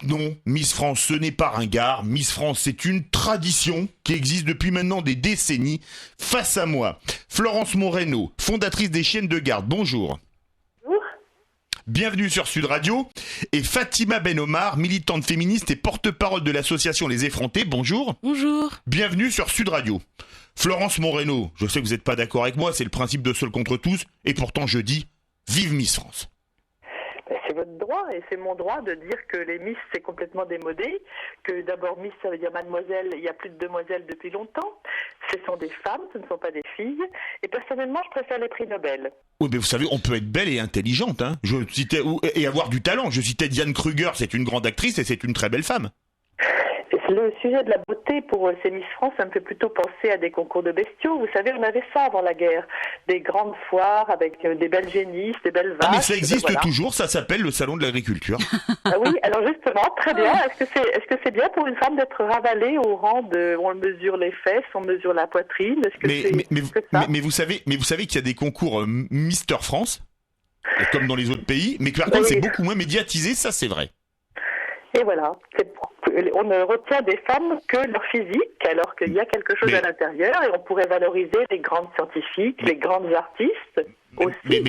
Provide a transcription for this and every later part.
Non, Miss France, ce n'est pas ringard. Miss France, c'est une tradition qui existe depuis maintenant des décennies. Face à moi, Florence Moreno, fondatrice des Chiennes de Garde. Bonjour. Bonjour. Bienvenue sur Sud Radio. Et Fatima Ben Omar, militante féministe et porte-parole de l'association Les Effrontés. Bonjour. Bonjour. Bienvenue sur Sud Radio. Florence Moreno, je sais que vous n'êtes pas d'accord avec moi, c'est le principe de seul contre tous. Et pourtant, je dis, vive Miss France. C'est votre droit et c'est mon droit de dire que les Miss c'est complètement démodé, que d'abord Miss ça veut dire mademoiselle, il y a plus de demoiselles depuis longtemps, ce sont des femmes, ce ne sont pas des filles, et personnellement je préfère les prix Nobel. Oui, mais vous savez, on peut être belle et intelligente, hein. Et avoir du talent. Je citais Diane Kruger, c'est une grande actrice et c'est une très belle femme. Le sujet de la beauté pour ces Miss France, ça me fait plutôt penser à des concours de bestiaux. Vous savez, on avait ça avant la guerre. Des grandes foires avec des belles génisses, des belles vaches. Ah mais ça existe toujours, ça s'appelle le salon de l'agriculture. Ah oui, alors justement, très bien. Est-ce que c'est bien pour une femme d'être ravalée au rang de... On mesure les fesses, on mesure la poitrine. Mais vous savez qu'il y a des concours Mister France, comme dans les autres pays, mais que par contre c'est beaucoup moins médiatisé, ça c'est vrai. Et voilà, on ne retient des femmes que leur physique, alors qu'il y a quelque chose à l'intérieur, et on pourrait valoriser les grandes scientifiques, les grandes artistes aussi.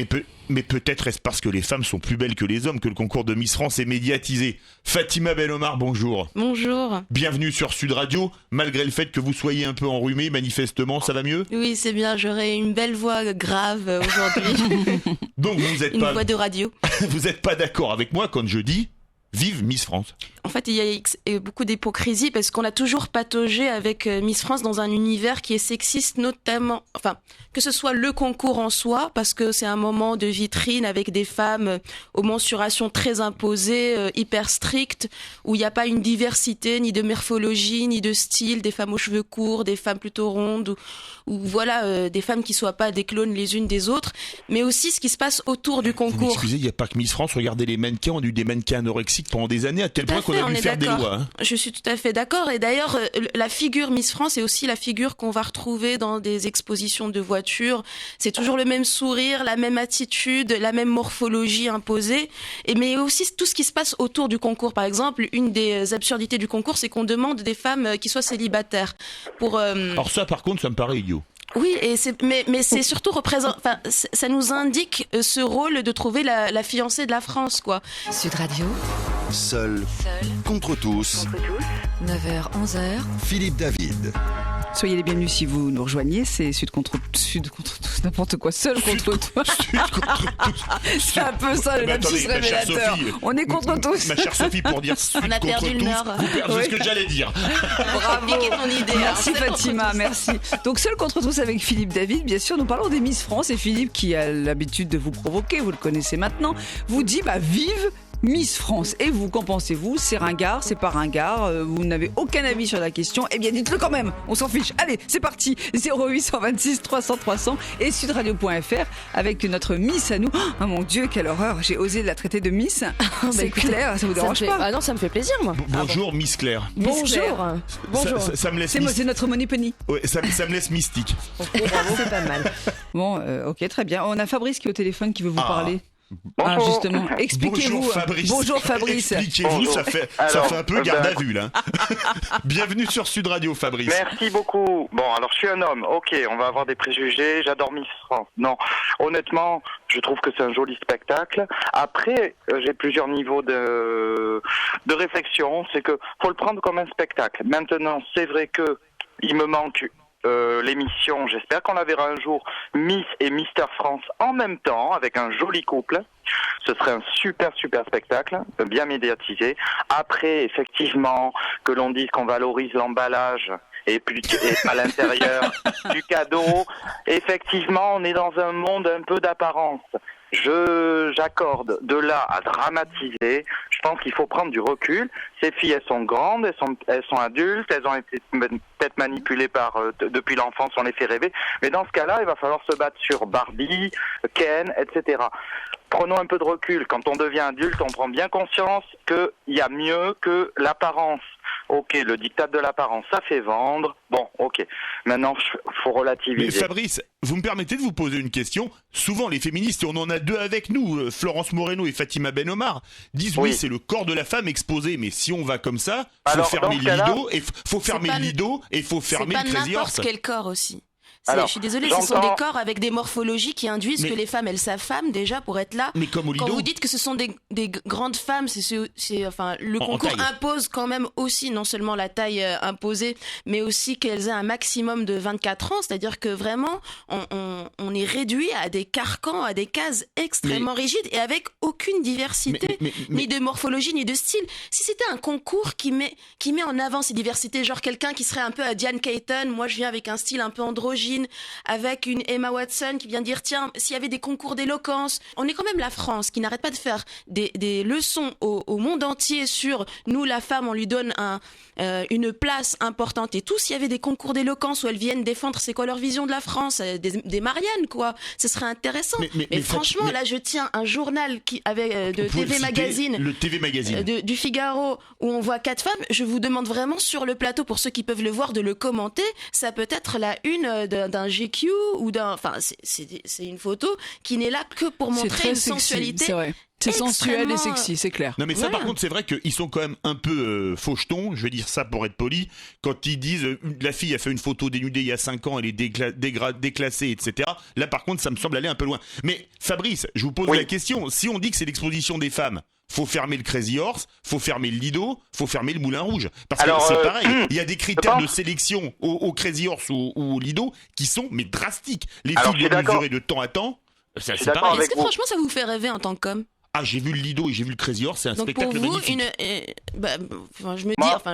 Mais peut-être est-ce parce que les femmes sont plus belles que les hommes que le concours de Miss France est médiatisé. Fatima Ben Omar, bonjour. Bonjour. Bienvenue sur Sud Radio, malgré le fait que vous soyez un peu enrhumé, manifestement, ça va mieux ? Oui, c'est bien, j'aurai une belle voix grave aujourd'hui. Donc vous n'êtes une voix de radio. Vous n'êtes pas d'accord avec moi quand je dis vive Miss France. En fait, il y a beaucoup d'hypocrisie parce qu'on a toujours pataugé avec Miss France dans un univers qui est sexiste, notamment, enfin, que ce soit le concours en soi, parce que c'est un moment de vitrine avec des femmes aux mensurations très imposées, hyper strictes, où il n'y a pas une diversité, ni de morphologie, ni de style, des femmes aux cheveux courts, des femmes plutôt rondes, ou voilà, des femmes qui ne soient pas des clones les unes des autres, mais aussi ce qui se passe autour du concours. Vous m'excusez, il n'y a pas que Miss France, regardez les mannequins, on a eu des mannequins anorexiques pendant des années, à tel point qu'on a dû faire des lois. Hein. Je suis tout à fait d'accord. Et d'ailleurs, la figure Miss France est aussi la figure qu'on va retrouver dans des expositions de voitures. C'est toujours le même sourire, la même attitude, la même morphologie imposée. Mais aussi tout ce qui se passe autour du concours. Par exemple, une des absurdités du concours, c'est qu'on demande des femmes qui soient célibataires. Alors ça, par contre, ça me paraît idiot. Oui, mais c'est surtout ça nous indique ce rôle de trouver la fiancée de la France, quoi. Sud Radio. Seul contre tous. 9h-11h. Philippe David. Soyez les bienvenus si vous nous rejoignez, c'est Sud contre tous, n'importe quoi, seul contre toi. Sud contre tous. C'est un peu ça le lapsus révélateur. On est contre tous. Ma chère Sophie, pour dire Sud on a contre perdu tous, le nord. vous perdez ce que j'allais dire. Bravo. Ton idée, merci Fatima, merci. Donc seul contre tous avec Philippe David, bien sûr, nous parlons des Miss France et Philippe qui a l'habitude de vous provoquer, vous le connaissez maintenant, vous dit vive Miss France. Et vous, qu'en pensez-vous ? C'est ringard, c'est pas ringard, vous n'avez aucun avis sur la question, eh bien dites-le quand même, on s'en fiche. Allez, c'est parti, 0826 300 300 et sudradio.fr avec notre Miss à nous. Oh mon Dieu, quelle horreur, j'ai osé la traiter de Miss. C'est Claire, ça vous dérange pas ? Ah non, ça me fait plaisir, moi. Bonjour Miss Claire. Bonjour. Bonjour. Ça me laisse c'est notre Money Penny. Ouais, ça me laisse mystique. C'est pas mal. Bon, ok, très bien. On a Fabrice qui est au téléphone qui veut vous parler. Bonjour. Ah, justement, expliquez-vous. Bonjour Fabrice. Expliquez-vous, Bonjour. ça fait un peu garde à vue là. Bienvenue sur Sud Radio, Fabrice. Merci beaucoup. Bon, alors je suis un homme, ok, on va avoir des préjugés, j'adore Miss France. Non, honnêtement, je trouve que c'est un joli spectacle. Après, j'ai plusieurs niveaux de réflexion, c'est que faut le prendre comme un spectacle. Maintenant, c'est vrai que il me manque l'émission, j'espère qu'on la verra un jour, Miss et Mister France en même temps, avec un joli couple. Ce serait un super spectacle, bien médiatisé. Après, effectivement, que l'on dise qu'on valorise l'emballage et à l'intérieur du cadeau, effectivement, on est dans un monde un peu d'apparence. J'accorde de là à dramatiser. Je pense qu'il faut prendre du recul. Ces filles, elles sont grandes, elles sont adultes, elles ont été peut-être manipulées depuis l'enfance, on les fait rêver. Mais dans ce cas-là, il va falloir se battre sur Barbie, Ken, etc. Prenons un peu de recul. Quand on devient adulte, on prend bien conscience qu'il y a mieux que l'apparence. Ok, le diktat de l'apparence, ça fait vendre. Bon, ok. Maintenant, faut faut relativiser. Mais Fabrice, vous me permettez de vous poser une question? Souvent, les féministes, et on en a deux avec nous, Florence Moreno et Fatima Ben Omar, disent oui, c'est le corps de la femme exposé, mais si on va comme ça, faut fermer le rideau, et faut fermer le rideau, et faut fermer le Crazy Horse. C'est pas n'importe quel corps aussi. Alors, je suis désolée, ce sont des corps avec des morphologies qui induisent que les femmes, elles s'affament déjà pour être là. Mais comme au Lido. Quand vous dites que ce sont des grandes femmes, le concours impose quand même aussi non seulement la taille imposée, mais aussi qu'elles aient un maximum de 24 ans. C'est-à-dire que vraiment, on est réduit à des carcans, à des cases extrêmement rigides et avec aucune diversité, ni de morphologie, ni de style. Si c'était un concours qui met en avant ces diversités, genre quelqu'un qui serait un peu à Diane Keaton, moi je viens avec un style un peu androgyne, avec une Emma Watson qui vient dire tiens, s'il y avait des concours d'éloquence, on est quand même la France qui n'arrête pas de faire des leçons au monde entier sur nous la femme, on lui donne une place importante et tout. S'il y avait des concours d'éloquence où elles viennent défendre c'est quoi leur vision de la France, des Marianne quoi, ce serait intéressant. Mais franchement là je tiens un journal de TV Magazine, le TV Magazine du Figaro où on voit 4 femmes, je vous demande vraiment sur le plateau pour ceux qui peuvent le voir de le commenter, ça peut être la une d'un GQ ou c'est une photo qui n'est là que pour montrer une sensualité. C'est vrai. C'est sensuel et sexy, c'est clair. Non mais ça par contre c'est vrai qu'ils sont quand même un peu fauchetons, je vais dire ça pour être poli, quand ils disent la fille a fait une photo dénudée il y a 5 ans, elle est déclassée, etc. Là par contre ça me semble aller un peu loin. Mais Fabrice, je vous pose la question, si on dit que c'est l'exposition des femmes, faut fermer le Crazy Horse, faut fermer le Lido, faut fermer le Moulin Rouge. Parce que c'est pareil, il y a des critères de sélection au Crazy Horse ou au Lido qui sont mais drastiques. Les filles doivent mesurer de temps à temps, c'est pareil. Est-ce que franchement ça vous fait rêver en tant qu'homme? Ah, j'ai vu le Lido et j'ai vu le Crazy Horse, c'est un spectacle pour vous, magnifique.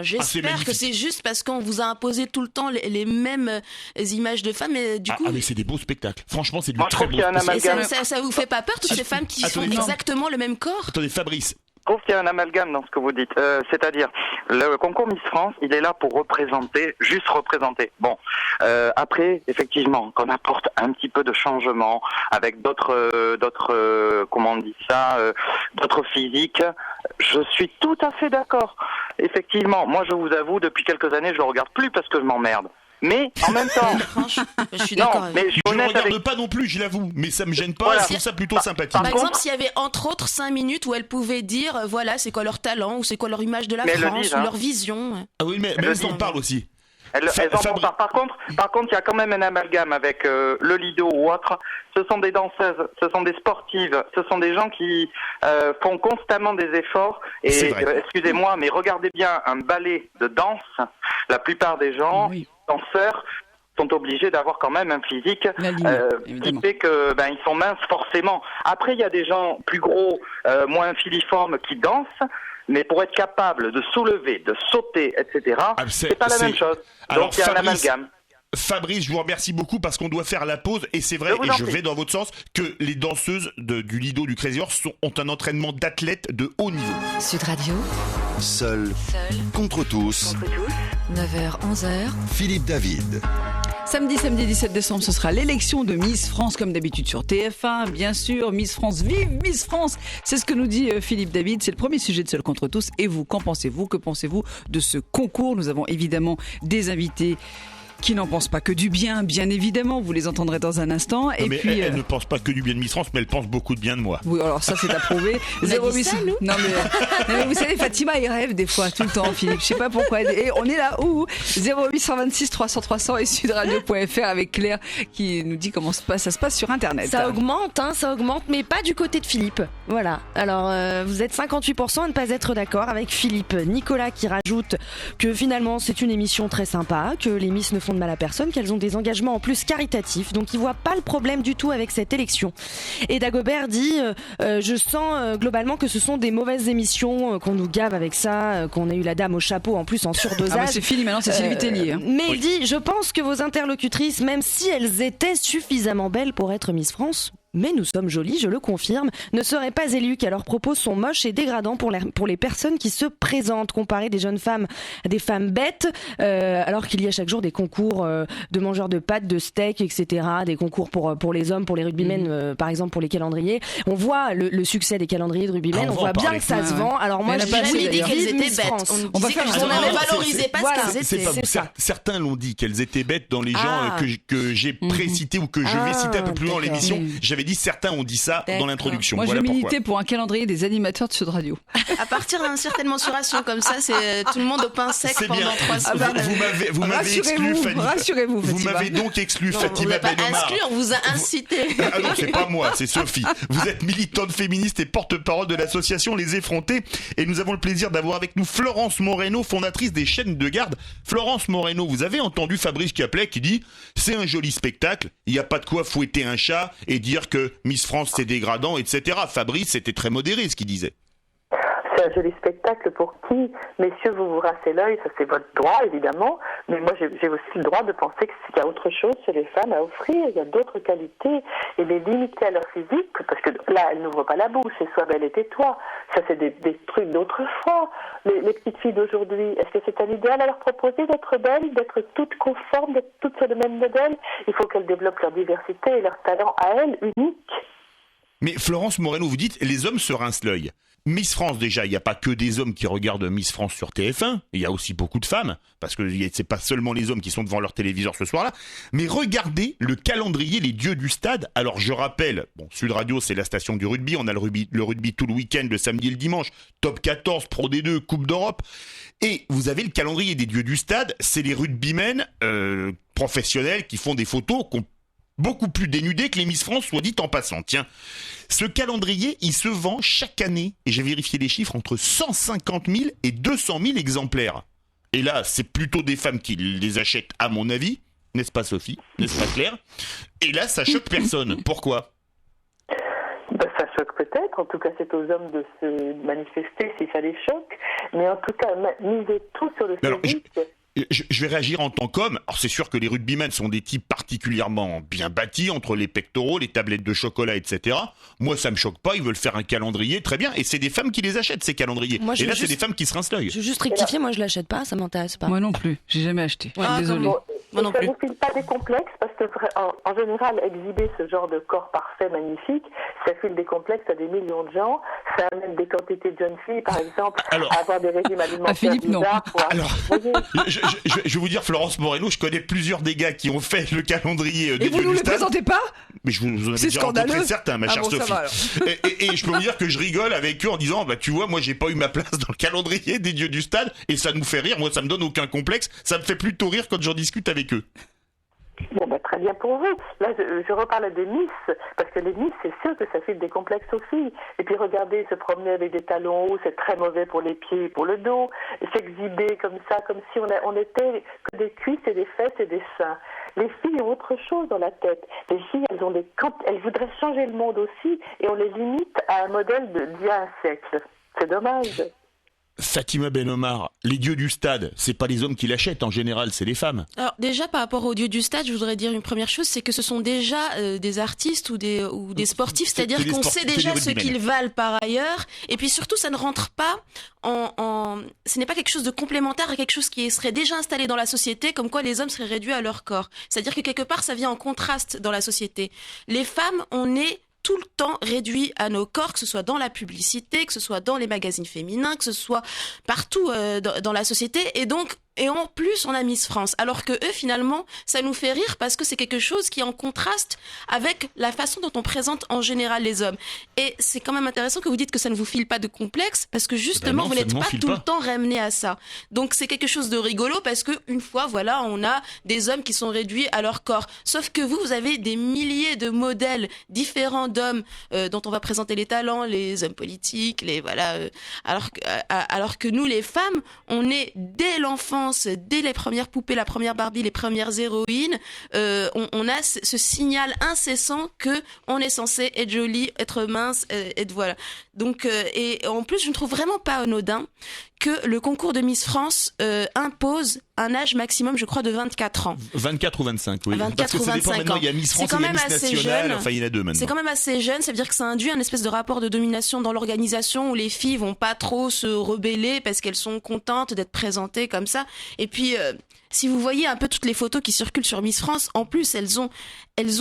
J'espère que c'est juste parce qu'on vous a imposé tout le temps les mêmes images de femmes et du coup... Ah mais c'est des beaux spectacles, franchement c'est du très beau spectacle. Ça vous fait pas peur toutes ces femmes qui font exactement le même corps? Attendez Fabrice. Je trouve qu'il y a un amalgame dans ce que vous dites. C'est-à-dire, le concours Miss France, il est là pour représenter, juste représenter. Bon, après, effectivement, qu'on apporte un petit peu de changement avec d'autres, comment on dit ça, d'autres physiques, je suis tout à fait d'accord. Effectivement, moi je vous avoue, depuis quelques années, je le regarde plus parce que je m'emmerde. Mais en même temps, je suis d'accord. Non, mais je ne regarde pas non plus, je l'avoue, mais ça me gêne pas. Voilà. Je trouve ça plutôt sympathique. Par exemple, s'il y avait entre autres 5 minutes où elles pouvaient dire, voilà, c'est quoi leur talent ou c'est quoi leur image de la France ou leur vision. Ah oui, mais elles en parlent aussi. Elles en parlent. Par contre, il y a quand même un amalgame avec le Lido ou autre. Ce sont des danseuses, ce sont des sportives, ce sont des gens qui font constamment des efforts. Et excusez-moi, mais regardez bien un ballet de danse. La plupart des gens, danseurs, sont obligés d'avoir quand même un physique qui fait que ils sont minces forcément. Après, il y a des gens plus gros, moins filiformes qui dansent. Mais pour être capable de soulever, de sauter, etc., c'est pas la même chose. Donc il y a un amalgame. Fabrice, je vous remercie beaucoup parce qu'on doit faire la pause et c'est vrai, et je vais dans votre sens, que les danseuses du Lido, du Crazy Horse ont un entraînement d'athlètes de haut niveau. Sud Radio. Seul contre tous. 9h, 11h. Philippe David. Samedi 17 décembre, ce sera l'élection de Miss France, comme d'habitude sur TF1, bien sûr. Miss France, vive Miss France! C'est ce que nous dit Philippe David. C'est le premier sujet de Seul contre tous. Et vous, qu'en pensez-vous? Que pensez-vous de ce concours? Nous avons évidemment des invités qui n'en pensent pas que du bien, bien évidemment. Vous les entendrez dans un instant. Et mais puis, elle ne pense pas que du bien de Miss France, mais elle pense beaucoup de bien de moi. Oui, alors ça, c'est approuvé. 0800. Non, mais vous savez, Fatima, il rêve des fois, tout le temps, Philippe. Je sais pas pourquoi. Et on est là, 0826 300 300 et sudradio.fr avec Claire qui nous dit comment ça se passe sur Internet. Ça augmente, mais pas du côté de Philippe. Voilà. Alors, vous êtes 58% à ne pas être d'accord avec Philippe. Nicolas qui rajoute que finalement, c'est une émission très sympa, que les Miss ne font de mal à personne, qu'elles ont des engagements en plus caritatifs, donc ils voient pas le problème du tout avec cette élection. Et Dagobert dit je sens globalement que ce sont des mauvaises émissions, qu'on nous gave avec ça, qu'on a eu la dame au chapeau en plus en surdosage. Ah mais c'est fini maintenant, c'est Sylvie Tellier. Mais il dit je pense que vos interlocutrices, même si elles étaient suffisamment belles pour être Miss France, mais nous sommes jolies, je le confirme, ne seraient pas élus car leurs propos sont moches et dégradants pour les personnes qui se présentent. Comparer des jeunes femmes à des femmes bêtes, alors qu'il y a chaque jour des concours de mangeurs de pâtes, de steaks, etc., des concours pour les hommes, pour les rugbymen, par exemple pour les calendriers. On voit le succès des calendriers de rugbymen, on voit bien que ça se vend. Alors moi, j'ai jamais dit qu'elles étaient bêtes. On ne valorisait pas ce qu'elles étaient. C'est pas vous. Certains l'ont dit qu'elles étaient bêtes dans les gens que j'ai précités ou que je vais citer un peu plus loin dans l'émission. J'avais dit certains ont dit ça dans l'introduction. Moi, je militais pour un calendrier des animateurs de Sud Radio. À partir d'une certaine mensuration comme ça, c'est tout le monde au pain sec pendant 3 semaines. Vous m'avez exclu, Fanny. Rassurez-vous, vous m'avez donc exclu, Fatima Ben Omar. On vous a incité. Ah non, c'est pas moi, c'est Sophie. Vous êtes militante féministe et porte-parole de l'association Les Effrontés. Et nous avons le plaisir d'avoir avec nous Florence Moreno, fondatrice des chaînes de garde. Florence Moreno, vous avez entendu Fabrice Caplet qui dit « C'est un joli spectacle, il n'y a pas de quoi fouetter un chat et dire que Miss France c'est dégradant, etc. » Fabrice, c'était très modéré ce qu'il disait. C'est un joli spectacle pour qui, messieurs, vous vous rincez l'œil, ça c'est votre droit évidemment, mais moi j'ai aussi le droit de penser qu'il y a autre chose chez les femmes à offrir, il y a d'autres qualités, et les limiter à leur physique, parce que là elles n'ouvrent pas la bouche, et sois belle et tais-toi, ça c'est des trucs d'autrefois. Les petites filles d'aujourd'hui, est-ce que c'est un idéal à leur proposer d'être belles, d'être toutes conformes, d'être toutes sur le même modèle? Il faut qu'elles développent leur diversité et leur talent à elles, unique. Mais Florence Moreno, vous dites, les hommes se rincent l'œil. Miss France, déjà, il n'y a pas que des hommes qui regardent Miss France sur TF1, il y a aussi beaucoup de femmes, parce que c'est pas seulement les hommes qui sont devant leur téléviseur ce soir-là, mais regardez le calendrier Les Dieux du Stade. Alors je rappelle, Sud Radio c'est la station du rugby, on a le rugby tout le week-end, le samedi et le dimanche, Top 14, Pro D2, Coupe d'Europe, et vous avez le calendrier des Dieux du Stade, c'est les rugbymen professionnels qui font des photos qu'on beaucoup plus dénudés que les Miss France, soit dit en passant. Tiens, ce calendrier, il se vend chaque année, et j'ai vérifié les chiffres, entre 150 000 et 200 000 exemplaires. Et là, c'est plutôt des femmes qui les achètent, à mon avis, n'est-ce pas Sophie, n'est-ce pas Claire? Et là, ça choque personne. Pourquoi? Ça choque peut-être, en tout cas c'est aux hommes de se manifester si ça les choque, mais en tout cas, misez tout sur le physique. Je vais réagir en tant qu'homme. Alors c'est sûr que les rugbymen sont des types particulièrement bien bâtis, entre les pectoraux, les tablettes de chocolat, etc. Moi ça me choque pas, ils veulent faire un calendrier, très bien. Et c'est des femmes qui les achètent ces calendriers. Moi, et là c'est des femmes qui se rincent l'œil. Je veux juste rectifier, moi je l'achète pas, ça m'intéresse pas. Moi non plus, j'ai jamais acheté. Désolée. Moi non plus. Ça ne file pas des complexes parce que en général exhiber ce genre de corps parfait, magnifique, ça file des complexes à des millions de gens. Ça amène des quantités de jeunes filles, par exemple, à avoir des régimes alimentaires bizarres. Je vais vous dire, Florence Moreno, je connais plusieurs des gars qui ont fait le calendrier des Dieux du Stade. Et vous ne les présentez pas? Mais je vous en ai déjà rencontré certains, ma chère Sophie. Et je peux vous dire que je rigole avec eux en disant, tu vois, moi j'ai pas eu ma place dans le calendrier des Dieux du Stade, et ça nous fait rire, moi ça me donne aucun complexe, ça me fait plutôt rire quand j'en discute avec eux. Bon, très bien pour vous. Là, je reparle des Miss, parce que les Miss, c'est sûr que ça file des complexes aux filles. Et puis, regardez, se promener avec des talons hauts, c'est très mauvais pour les pieds et pour le dos. Et s'exhiber comme ça, comme si on était que des cuisses et des fesses et des seins. Les filles ont autre chose dans la tête. Les filles, elles voudraient changer le monde aussi, et on les limite à un modèle d'il y a un siècle. C'est dommage. Fatima Ben Omar, les dieux du stade, c'est pas les hommes qui l'achètent en général, c'est les femmes. Alors déjà par rapport aux dieux du stade, je voudrais dire une première chose, c'est que ce sont déjà des artistes ou des sportifs, c'est-à-dire qu'on sait déjà ce qu'ils valent par ailleurs, et puis surtout ça ne rentre pas ce n'est pas quelque chose de complémentaire à quelque chose qui serait déjà installé dans la société, comme quoi les hommes seraient réduits à leur corps. C'est-à-dire que quelque part ça vient en contraste dans la société. Les femmes, on est tout le temps réduit à nos corps, que ce soit dans la publicité, que ce soit dans les magazines féminins, que ce soit partout dans la société, et en plus on a Miss France, alors que eux finalement ça nous fait rire parce que c'est quelque chose qui est en contraste avec la façon dont on présente en général les hommes. Et c'est quand même intéressant que vous dites que ça ne vous file pas de complexe, parce que justement vous n'êtes pas tout le temps ramené à ça. Donc c'est quelque chose de rigolo, parce que une fois voilà, on a des hommes qui sont réduits à leur corps, sauf que vous avez des milliers de modèles différents d'hommes dont on va présenter les talents, les hommes politiques, alors que nous les femmes, on est dès l'enfance, dès les premières poupées, la première Barbie, les premières héroïnes, on a ce signal incessant que on est censé être jolie, être mince, être voilà. Donc et en plus je ne trouve vraiment pas anodin que le concours de Miss France impose un âge maximum, je crois, de 24 ans. 24 ou 25, oui. 24 Parce que ou ça dépend 25 maintenant, ans. il y a Miss France, C'est il y a quand Miss même assez Nationale, jeune. enfin il y en a deux maintenant. C'est quand même assez jeune, ça veut dire que ça induit un espèce de rapport de domination dans l'organisation où les filles vont pas trop se rebeller parce qu'elles sont contentes d'être présentées comme ça. Et puis, si vous voyez un peu toutes les photos qui circulent sur Miss France, en plus, elles ont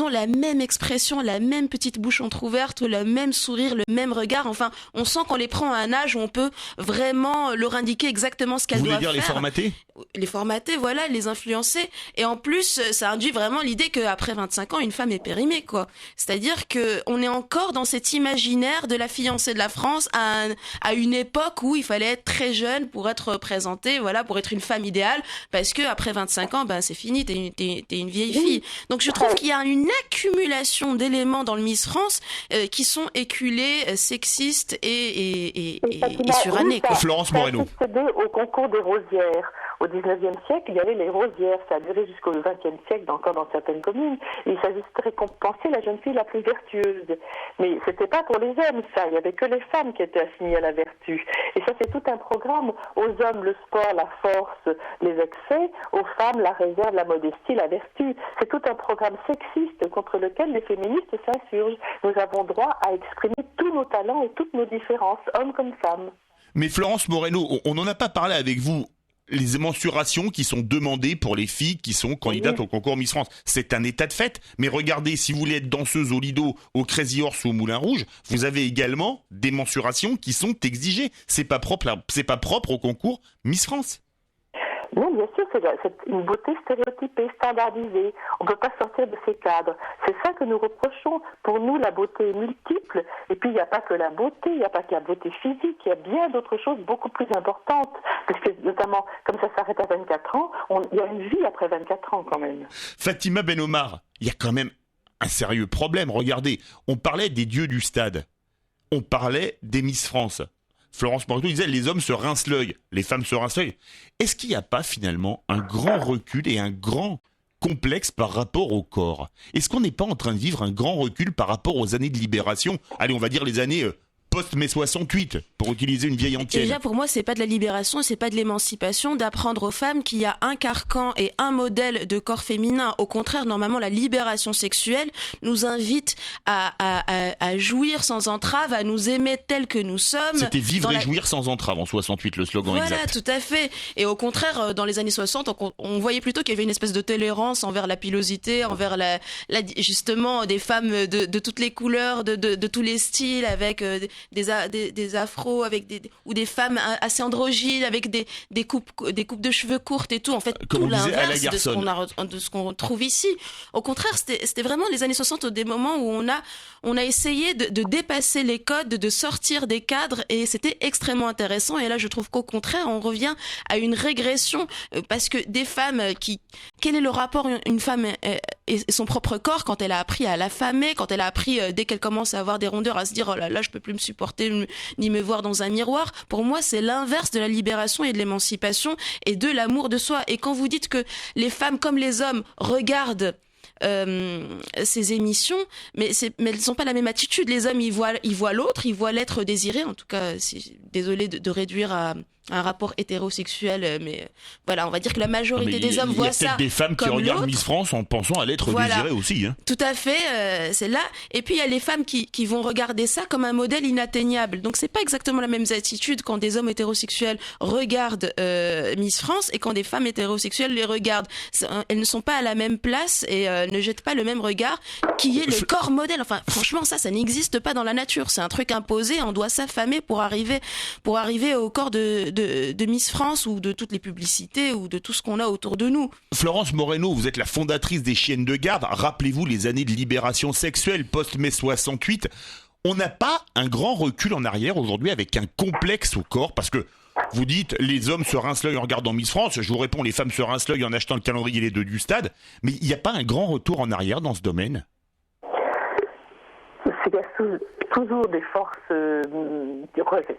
la même expression, la même petite bouche entrouverte, le même sourire, le même regard. Enfin, on sent qu'on les prend à un âge où on peut vraiment leur indiquer exactement ce qu'elles Vous doivent voulez dire faire. les formater, Voilà, les influencer. Et en plus, ça induit vraiment l'idée qu'après 25 ans, une femme est périmée, quoi. C'est-à-dire que on est encore dans cet imaginaire de la fiancée de la France à une époque où il fallait être très jeune pour être présentée, voilà, pour être une femme idéale, parce que après 25 ans, ben c'est fini, t'es une vieille fille. Donc je trouve qu'il y a une accumulation d'éléments dans le Miss France qui sont éculés, sexistes et surannés, quoi. Florence Moreno. Ça a succédé au concours des rosières. Au 19e siècle, il y avait les rosières. Ça a duré jusqu'au 20e siècle, encore dans certaines communes. Il s'agissait de récompenser la jeune fille la plus vertueuse. Mais c'était pas pour les hommes, ça. Il y avait que les femmes qui étaient assignées à la vertu. Et ça, c'est tout un programme. Aux hommes, le sport, la force, les excès. Aux femmes, la réserve, la modestie, la vertu. C'est tout un programme sexiste contre lequel les féministes s'insurgent. Nous avons droit à exprimer tous nos talents et toutes nos différences, hommes comme femmes. Mais Florence Moreno, on n'en a pas parlé avec vous. Les mensurations qui sont demandées pour les filles qui sont candidates au concours Miss France. C'est un état de fait, mais regardez, si vous voulez être danseuse au Lido, au Crazy Horse ou au Moulin Rouge, vous avez également des mensurations qui sont exigées. C'est pas propre au concours Miss France. Non, bien sûr, c'est une beauté stéréotypée, standardisée. On ne peut pas sortir de ces cadres. C'est ça que nous reprochons. Pour nous, la beauté est multiple. Et puis, il n'y a pas que la beauté, il n'y a pas que la beauté physique. Il y a bien d'autres choses beaucoup plus importantes. Parce que, notamment, comme ça s'arrête à 24 ans, il y a une vie après 24 ans quand même. Fatima Ben Omar, il y a quand même un sérieux problème. Regardez, on parlait des dieux du stade. On parlait des Miss France. Florence Moreno disait les hommes se rincent l'œil, les femmes se rincent l'œil. Est-ce qu'il n'y a pas finalement un grand recul et un grand complexe par rapport au corps ? Est-ce qu'on n'est pas en train de vivre un grand recul par rapport aux années de libération ? Allez, on va dire les années post-mai 68, pour utiliser une vieille antienne. Déjà, pour moi, c'est pas de la libération, c'est pas de l'émancipation d'apprendre aux femmes qu'il y a un carcan et un modèle de corps féminin. Au contraire, normalement, la libération sexuelle nous invite à jouir sans entrave, à nous aimer tels que nous sommes. C'était vivre et jouir sans entrave en 68, le slogan exact. Voilà, tout à fait. Et au contraire, dans les années 60, on voyait plutôt qu'il y avait une espèce de tolérance envers la pilosité, envers justement des femmes de toutes les couleurs, de tous les styles, avec des afros, avec ou des femmes assez androgynes, avec des coupes de cheveux courtes et tout. En fait, comme tout l'inverse de ce qu'on trouve ici. Au contraire, c'était vraiment les années 60 des moments où on a essayé de dépasser les codes, de sortir des cadres, et c'était extrêmement intéressant. Et là, je trouve qu'au contraire, on revient à une régression, parce que des femmes quel est le rapport une femme et son propre corps quand elle a appris à l'affamer, quand elle a appris dès qu'elle commence à avoir des rondeurs à se dire oh là là, je peux plus me supporter ni me voir dans un miroir. Pour moi, c'est l'inverse de la libération et de l'émancipation et de l'amour de soi. Et quand vous dites que les femmes comme les hommes regardent ces émissions, mais elles n'ont pas la même attitude. Les hommes, ils voient l'autre, ils voient l'être désiré. En tout cas, désolé de réduire à un rapport hétérosexuel, mais voilà, on va dire que la majorité des hommes voient ça. Il y a peut-être des femmes qui regardent Miss France en pensant à l'être désiré aussi. Hein. Tout à fait, c'est là. Et puis il y a les femmes qui vont regarder ça comme un modèle inatteignable. Donc c'est pas exactement la même attitude quand des hommes hétérosexuels regardent Miss France et quand des femmes hétérosexuelles les regardent. Elles ne sont pas à la même place et ne jettent pas le même regard qui est le corps modèle. Enfin, franchement, ça n'existe pas dans la nature. C'est un truc imposé. On doit s'affamer pour arriver au corps de Miss France ou de toutes les publicités ou de tout ce qu'on a autour de nous. Florence Moreno, vous êtes la fondatrice des Chiennes de Garde. Rappelez-vous les années de libération sexuelle post-mai 68. On n'a pas un grand recul en arrière aujourd'hui avec un complexe au corps parce que vous dites les hommes se rincent l'œil en regardant Miss France. Je vous réponds, les femmes se rincent l'œil en achetant le calendrier les deux du stade. Mais il n'y a pas un grand retour en arrière dans ce domaine ? toujours des forces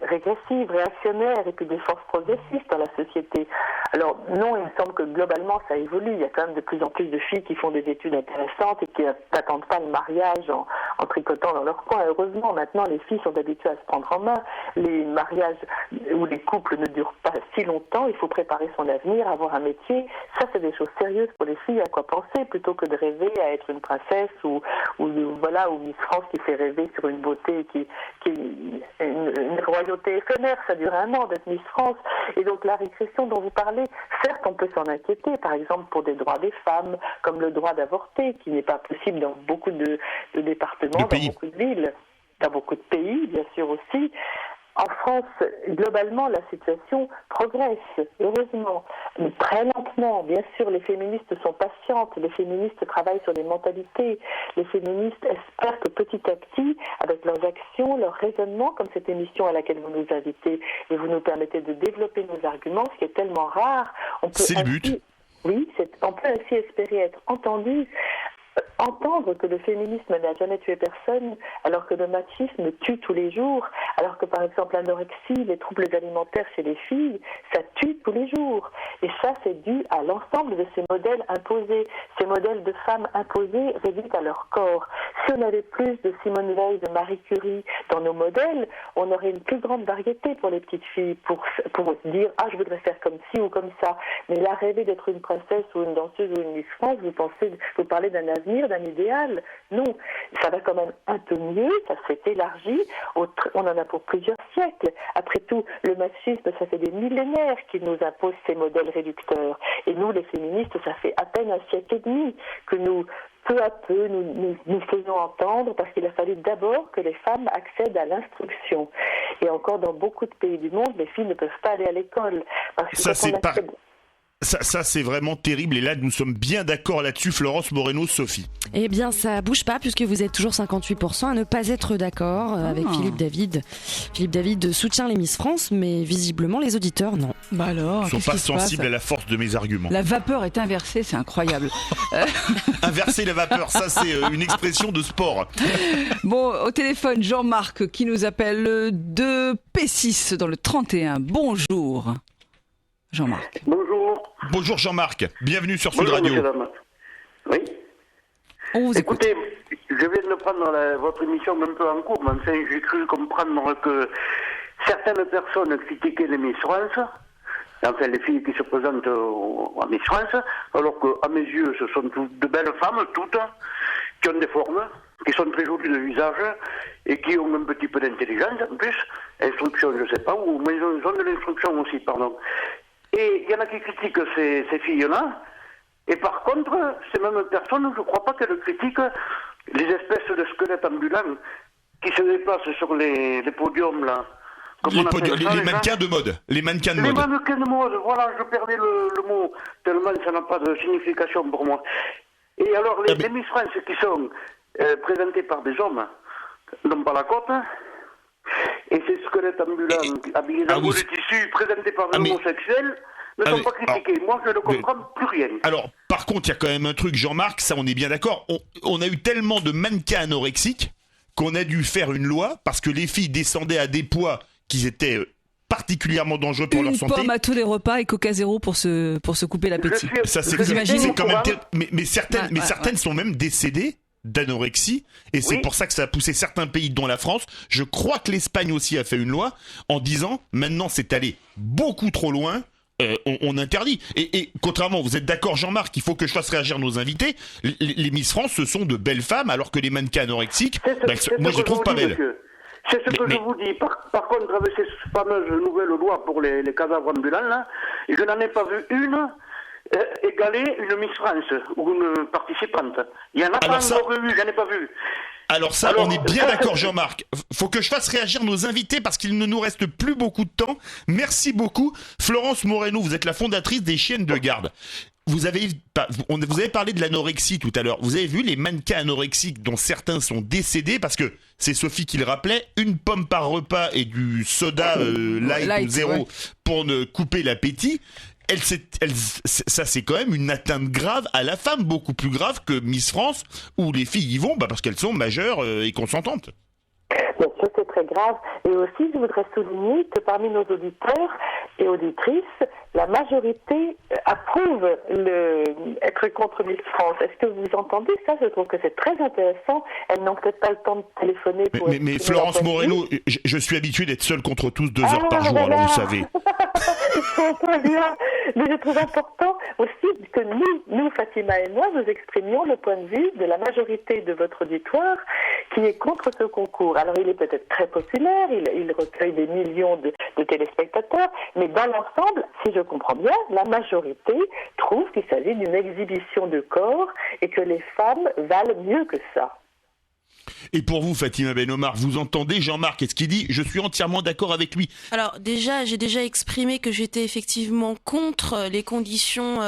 régressives, réactionnaires, et puis des forces progressistes dans la société. Alors non, il me semble que globalement ça évolue. Il y a quand même de plus en plus de filles qui font des études intéressantes et qui n'attendent pas le mariage en tricotant dans leur coin. Heureusement, maintenant les filles sont habituées à se prendre en main. Les mariages ou les couples ne durent pas si longtemps. Il faut préparer son avenir, avoir un métier. Ça, c'est des choses sérieuses pour les filles à quoi penser, plutôt que de rêver à être une princesse ou Miss France qui fait rêver sur une beauté qui est une royauté éphémère. Ça dure 1 an d'être Miss France. Et donc la régression dont vous parlez, certes on peut s'en inquiéter, par exemple pour des droits des femmes, comme le droit d'avorter, qui n'est pas possible dans beaucoup de départements, dans beaucoup de villes, dans beaucoup de pays bien sûr aussi. En France, globalement, la situation progresse, heureusement, mais très lentement. Bien sûr, les féministes sont patientes, les féministes travaillent sur les mentalités, les féministes espèrent que petit à petit, avec leurs actions, leurs raisonnements, comme cette émission à laquelle vous nous invitez, et vous nous permettez de développer nos arguments, ce qui est tellement rare, on peut c'est le but. Oui, on peut ainsi espérer être entendu. Entendre que le féminisme n'a jamais tué personne, alors que le machisme tue tous les jours, alors que par exemple l'anorexie, les troubles alimentaires chez les filles, ça tue tous les jours. Et ça, c'est dû à l'ensemble de ces modèles imposés, ces modèles de femmes imposées réduites à leur corps. Si on avait plus de Simone Veil, de Marie Curie dans nos modèles, on aurait une plus grande variété pour les petites filles, pour dire « Ah, je voudrais faire comme ci ou comme ça ». Mais là, rêver d'être une princesse ou une danseuse ou une Miss France, vous parlez d'un avenir, d'un idéal. Non, ça va quand même un peu mieux, ça s'est élargi, on en a pour plusieurs siècles. Après tout, le machisme, ça fait des millénaires qu'il nous impose ces modèles réducteurs. Et nous, les féministes, ça fait à peine 1 siècle et demi que nous, peu à peu, nous faisons entendre, parce qu'il a fallu d'abord que les femmes accèdent à l'instruction. Et encore dans beaucoup de pays du monde, les filles ne peuvent pas aller à l'école. Parce que Ça, c'est vraiment terrible. Et là, nous sommes bien d'accord là-dessus, Florence Moreno, Sophie. Eh bien, ça bouge pas, puisque vous êtes toujours 58% à ne pas être d'accord avec Philippe David. Philippe David soutient les Miss France, mais visiblement, les auditeurs, non. Bah alors, ils ne sont pas sensibles à la force de mes arguments. La vapeur est inversée, c'est incroyable. Inverser la vapeur, ça, c'est une expression de sport. Bon, au téléphone, Jean-Marc, qui nous appelle de P6 dans le 31. Bonjour. Jean-Marc. Bonjour. Bonjour Jean-Marc, bienvenue sur Sud Radio. Oui. On vous écoute. Écoutez, je viens de prendre votre émission un peu en cours, mais enfin j'ai cru comprendre que certaines personnes critiquaient les Miss France, enfin les filles qui se présentent à Miss France, alors qu'à mes yeux ce sont de belles femmes, toutes, qui ont des formes, qui sont très jolies de visage et qui ont un petit peu d'intelligence en plus, instruction je ne sais pas, ou mais ils ont de l'instruction aussi, pardon. Et il y en a qui critiquent ces filles-là, et par contre, ces mêmes personnes, je ne crois pas qu'elles critiquent les espèces de squelettes ambulants qui se déplacent sur les podiums, là. Les mannequins de mode. Les mannequins de mode. Les mannequins de mode, voilà, je perdais le mot, tellement ça n'a pas de signification pour moi. Et alors, les Miss France qui sont présentées par des hommes n'ont pas la cote. Et ces squelettes ambulants habillés dans de tissus présentés par des homosexuels ne sont pas critiqués. Moi, je ne comprends plus rien. Alors, par contre, il y a quand même un truc, Jean-Marc, ça on est bien d'accord. On a eu tellement de mannequins anorexiques qu'on a dû faire une loi parce que les filles descendaient à des poids qui étaient particulièrement dangereux pour leur santé. Une pomme à tous les repas et Coca Zéro pour se couper l'appétit. Ça, c'est quand même mais certaines sont même décédées d'anorexie, et c'est pour ça que ça a poussé certains pays dont la France. Je crois que l'Espagne aussi a fait une loi en disant maintenant c'est allé beaucoup trop loin, on interdit. Et contrairement, vous êtes d'accord Jean-Marc, il faut que je fasse réagir nos invités, les Miss France ce sont de belles femmes alors que les mannequins anorexiques, moi je les trouve pas belles. Monsieur. C'est ce que je vous dis. Par contre, avec ces fameuses nouvelles lois pour les cadavres ambulants, là, je n'en ai pas vu une égaler une Miss France ou une participante. Il y en a pas encore eu, j'en ai pas vu. Alors on est bien d'accord Jean-Marc. Faut que je fasse réagir nos invités parce qu'il ne nous reste plus beaucoup de temps. Merci beaucoup. Florence Moreno, vous êtes la fondatrice des Chiennes de Garde. Vous avez parlé de l'anorexie tout à l'heure. Vous avez vu les mannequins anorexiques dont certains sont décédés parce que c'est Sophie qui le rappelait, une pomme par repas et du soda light ou zéro pour ne couper l'appétit. Ça c'est quand même une atteinte grave à la femme, beaucoup plus grave que Miss France où les filles y vont parce qu'elles sont majeures et consentantes. Mais très grave. Et aussi, je voudrais souligner que parmi nos auditeurs et auditrices, la majorité approuve être contre Miss France. Est-ce que vous entendez ça? Je trouve que c'est très intéressant. Elles n'ont peut-être pas le temps de téléphoner pour... Mais Florence Moreno, je suis habitué d'être seule contre tous 2 heures par jour, voilà. alors vous savez. Très bien. Mais je trouve important aussi que nous, Fatima et moi, nous exprimions le point de vue de la majorité de votre auditoire qui est contre ce concours. Alors, il est peut-être très populaire, il recueille des millions de téléspectateurs, mais dans l'ensemble, si je comprends bien, la majorité trouve qu'il s'agit d'une exhibition de corps et que les femmes valent mieux que ça. Et pour vous, Fatima Ben Omar, vous entendez Jean-Marc, est-ce qu'il dit « Je suis entièrement d'accord avec lui ». Alors j'ai déjà exprimé que j'étais effectivement contre les conditions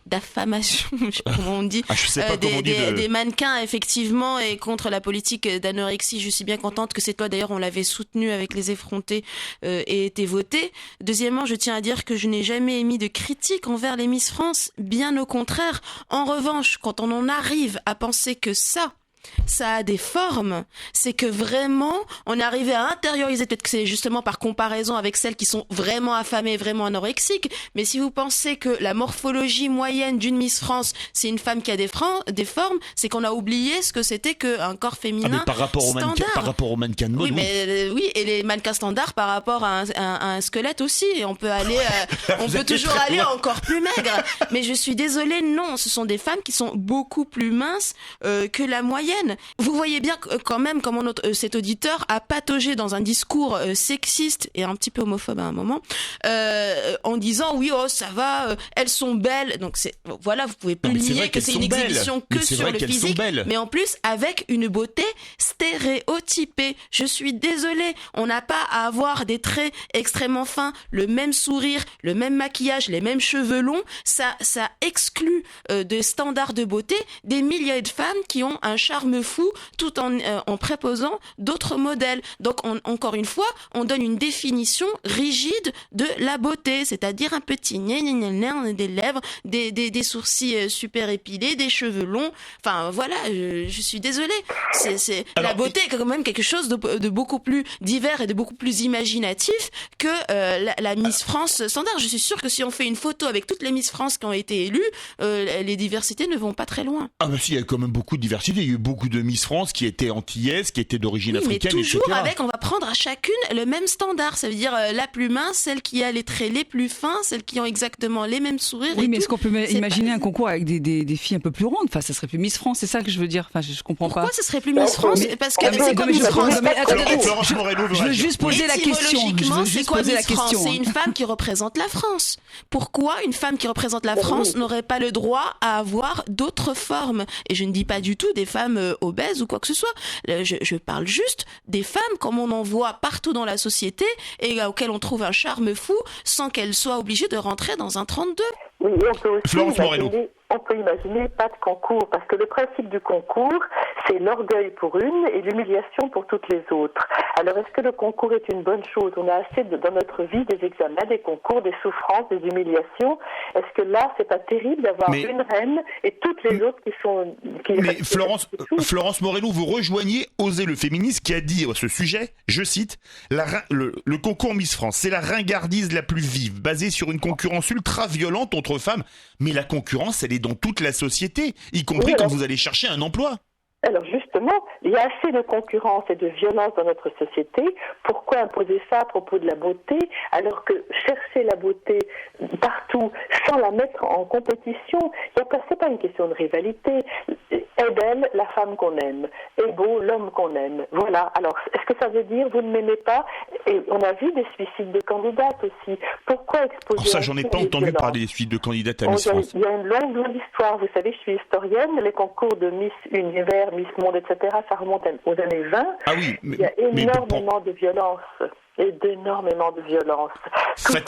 d'affamation, je sais pas comment on dit, des mannequins effectivement, et contre la politique d'anorexie. Je suis bien contente que cette loi, d'ailleurs on l'avait soutenue avec les effrontés, ait été votée. Deuxièmement, je tiens à dire que je n'ai jamais émis de critique envers les Miss France, bien au contraire. En revanche, quand on en arrive à penser que ça a des formes, c'est que vraiment on est arrivé à intérioriser, peut-être que c'est justement par comparaison avec celles qui sont vraiment affamées, vraiment anorexiques, mais si vous pensez que la morphologie moyenne d'une Miss France, c'est une femme qui a des formes, c'est qu'on a oublié ce que c'était qu'un corps féminin par rapport aux mannequins de mode. Oui, mais et les mannequins standards par rapport à un squelette aussi, et on peut aller on peut toujours aller encore plus maigre. Mais je suis désolée, non, ce sont des femmes qui sont beaucoup plus minces que la moyenne. Vous voyez bien quand même comment cet auditeur a pataugé dans un discours sexiste et un petit peu homophobe à un moment, en disant oui, oh ça va, elles sont belles. Donc voilà, vous pouvez plus nier que c'est une exhibition que sur le physique, mais en plus avec une beauté stéréotypée. Je suis désolée, on n'a pas à avoir des traits extrêmement fins, le même sourire, le même maquillage, les mêmes cheveux longs. Ça exclut de standards de beauté des milliers de femmes qui ont un charme fou, tout en préposant d'autres modèles. Donc encore une fois, on donne une définition rigide de la beauté, c'est-à-dire un petit nez, des lèvres, des sourcils super épilés, des cheveux longs. Enfin voilà, je suis désolée. La beauté est quand même quelque chose de beaucoup plus divers et de beaucoup plus imaginatif que la Miss France standard. Je suis sûre que si on fait une photo avec toutes les Miss France qui ont été élues, les diversités ne vont pas très loin. Ah bah si, il y a quand même beaucoup de diversité. Il y a eu beaucoup de Miss France qui étaient antillaises, qui étaient d'origine africaine, mais toujours etc. on va prendre à chacune le même standard. Ça veut dire la plus mince, celle qui a les traits les plus fins, celles qui ont exactement les mêmes sourires. Oui, mais est-ce qu'on peut imaginer un concours avec des filles un peu plus rondes? Enfin, ça serait plus Miss France, c'est ça que je veux dire. Enfin, je comprends pas. Pourquoi ce serait plus Miss France? Parce que c'est comme Miss France. Florence Moreno, je veux juste poser la question. C'est quoi Miss France? C'est une femme qui représente la France. Pourquoi une femme qui représente la France n'aurait pas le droit à avoir d'autres formes? Et je ne dis pas du tout des femmes obèses ou quoi que ce soit. Je parle juste des femmes comme on en voit partout dans la société et auxquelles on trouve un charme fou sans qu'elles soient obligées de rentrer dans un 32. Oui, on peut aussi Florence Moreno. On peut imaginer pas de concours, parce que le principe du concours, c'est l'orgueil pour une et l'humiliation pour toutes les autres. Alors, est-ce que le concours est une bonne chose? On a assez dans notre vie des examens, des concours, des souffrances, des humiliations. Est-ce que là, c'est pas terrible d'avoir une reine et toutes les autres qui sont... Mais Florence Moreno, vous rejoignez Oser le féministe qui a dit à ce sujet, je cite, le concours Miss France, c'est la ringardise la plus vive, basée sur une concurrence ultra violente entre femmes. Mais la concurrence, elle est dans toute la société, y compris quand vous allez chercher un emploi. Alors justement, il y a assez de concurrence et de violence dans notre société. Pourquoi imposer ça à propos de la beauté, alors que chercher la beauté partout sans la mettre en compétition, c'est pas une question de rivalité. Est belle la femme qu'on aime, est beau l'homme qu'on aime. Voilà. Alors, est-ce que ça veut dire vous ne m'aimez pas? Et on a vu des suicides de candidates aussi. Pourquoi exposer? Alors ça, j'en ai pas entendu parler des suicides de candidates à Miss France. Il y a une longue histoire. Vous savez, je suis historienne. Les concours de Miss Univers, Miss Monde, etc., ça remonte aux années 20. Ah oui, il y a énormément de violence. Et d'énormément de violence. C'est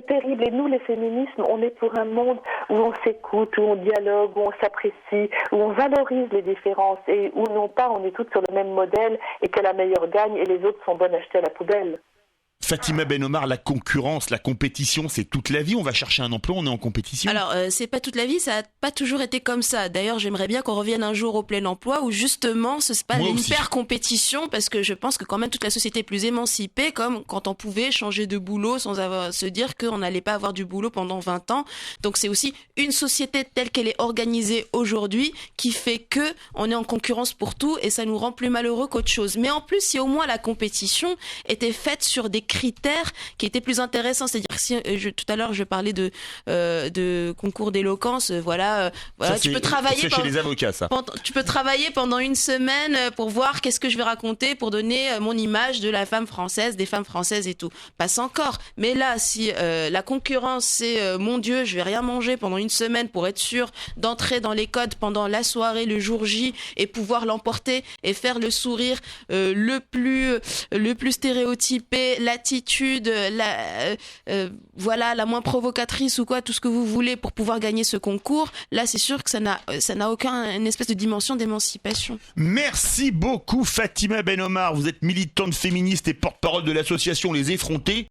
terrible. Et nous, les féminismes, on est pour un monde où on s'écoute, où on dialogue, où on s'apprécie, où on valorise les différences et où non pas on est toutes sur le même modèle et que la meilleure gagne et les autres sont bonnes à jeter à la poubelle. Fatima Ben-Omar, la concurrence, la compétition, c'est toute la vie. On va chercher un emploi, on est en compétition. Alors, c'est pas toute la vie, ça a pas toujours été comme ça. D'ailleurs, j'aimerais bien qu'on revienne un jour au plein emploi où justement, c'est pas une hyper compétition parce que je pense que quand même toute la société est plus émancipée, comme quand on pouvait changer de boulot sans se dire qu'on n'allait pas avoir du boulot pendant 20 ans. Donc, c'est aussi une société telle qu'elle est organisée aujourd'hui qui fait que on est en concurrence pour tout et ça nous rend plus malheureux qu'autre chose. Mais en plus, si au moins la compétition était faite sur des critères qui étaient plus intéressants, c'est-à-dire si tout à l'heure je parlais de concours d'éloquence, voilà, ça, tu peux travailler chez les avocats, ça. Tu peux travailler pendant une semaine pour voir qu'est-ce que je vais raconter pour donner mon image de la femme française, des femmes françaises et tout. Passe encore. Mais là, si la concurrence c'est mon Dieu, je vais rien manger pendant une semaine pour être sûr d'entrer dans les codes pendant la soirée, le jour J et pouvoir l'emporter et faire le sourire le plus stéréotypé, l'attitude, la moins provocatrice ou quoi, tout ce que vous voulez pour pouvoir gagner ce concours. Là, c'est sûr que ça n'a aucune espèce de dimension d'émancipation. Merci beaucoup Fatima Ben-Omar. Vous êtes militante féministe et porte-parole de l'association Les Effrontés.